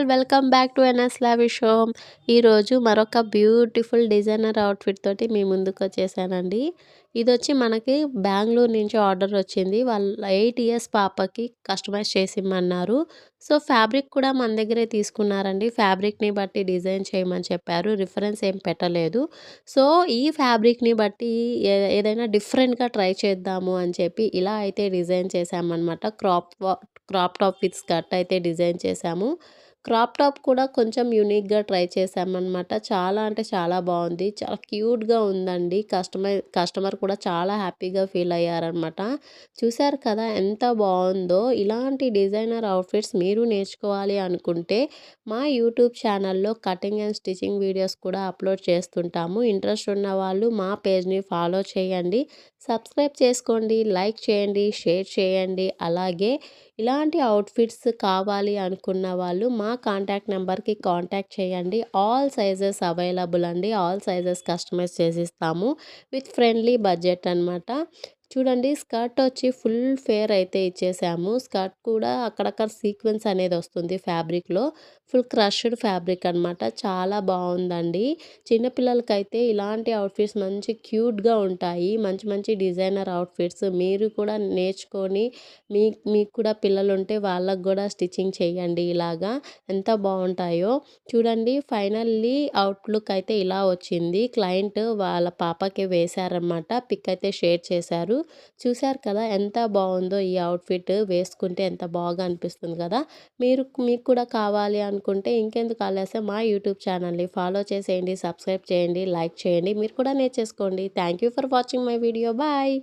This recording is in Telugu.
All welcome back to NS lavish home. ఈరోజు మరొక బ్యూటిఫుల్ డిజైనర్ అవుట్ఫిట్ తోటి మీ ముందుకు వచ్చేసానండి. ఇది వచ్చి మనకి బెంగళూరు నుంచి ఆర్డర్ వచ్చింది. వాళ్ళ 8 ఇయర్స్ పాపకి కస్టమైజ్ చేసి ఇమ్మన్నారు. సో ఫ్యాబ్రిక్ కూడా మన దగ్గరే తీసుకున్నారండి. ఫ్యాబ్రిక్ని బట్టి డిజైన్ చేయమని చెప్పారు. రిఫరెన్స్ ఏం పెట్టలేదు. సో ఈ ఫ్యాబ్రిక్ని బట్టి ఏదైనా డిఫరెంట్గా ట్రై చేద్దాము అని చెప్పి ఇలా అయితే డిజైన్ చేసామన్నమాట. క్రాప్ టాప్ విత్ స్కర్ట్ అయితే డిజైన్ చేశాము. క్రాప్ టాప్ కూడా కొంచెం యూనిక్‌గా ట్రై చేశామనమాట. చాలా అంటే చాలా బావుంది. చాలా క్యూట్‌గా ఉందండి. కస్టమర్ కూడా చాలా హ్యాపీగా ఫీల్ అయ్యారనమాట. చూసారు కదా ఎంత బావుందో! ఇలాంటి డిజైనర్ అవుట్‌ఫిట్స్ మీరు నేర్చుకోవాలి అనుకుంటే మా యూట్యూబ్ ఛానల్‌లో కటింగ్ అండ్ స్టిచింగ్ వీడియోస్ కూడా అప్‌లోడ్ చేస్తుంటాము. ఇంట్రెస్ట్ ఉన్నవాళ్ళు మా పేజ్‌ని ఫాలో చేయండి. సబ్స్క్రైబ్ చేసుకోండి, లైక్ చేయండి, షేర్ చేయండి. అలాగే ఇలాంటి అవుట్ఫిట్స్ కావాలి అనుకున్న వాళ్ళు మా కాంటాక్ట్ నెంబర్కి కాంటాక్ట్ చేయండి. ఆల్ సైజెస్ అవైలబుల్ అండి. ఆల్ సైజెస్ కస్టమైజ్ చేసిస్తాము విత్ ఫ్రెండ్లీ బడ్జెట్ అనమాట. చూడండి స్కర్ట్ వచ్చి ఫుల్ ఫేర్ అయితే ఇచ్చేసాము. స్కర్ట్ కూడా అక్కడక్కడ సీక్వెన్స్ అనేది వస్తుంది ఫ్యాబ్రిక్లో. ఫుల్ క్రష్డ్ ఫ్యాబ్రిక్ అనమాట. చాలా బాగుందండి. చిన్నపిల్లలకైతే ఇలాంటి అవుట్ఫిట్స్ మంచి క్యూట్గా ఉంటాయి. మంచి మంచి డిజైనర్ అవుట్ఫిట్స్ మీరు కూడా నేర్చుకొని మీకు కూడా పిల్లలు ఉంటే వాళ్ళకు కూడా స్టిచ్చింగ్ చేయండి ఇలాగా. ఎంత బాగుంటాయో చూడండి. ఫైనల్లీ అవుట్లుక్ అయితే ఇలా వచ్చింది. క్లయింట్ వాళ్ళ పాపకి వేశారనమాట. పిక్ అయితే షేర్ చేశారు. చూశారు కదా ఎంత బాగుందో ఈ అవుట్ఫిట్. వేసుకుంటే ఎంత బాగా అనిపిస్తుంది కదా. మీకు కూడా కావాలి అనుకుంటే ఇంకెందుకు ఆలస్యం మా యూట్యూబ్ ఛానల్ని ఫాలో చేసేయండి, సబ్స్క్రైబ్ చేయండి, లైక్ చేయండి. మీరు కూడా నేర్చేసుకోండి. Thank you for watching my video. Bye.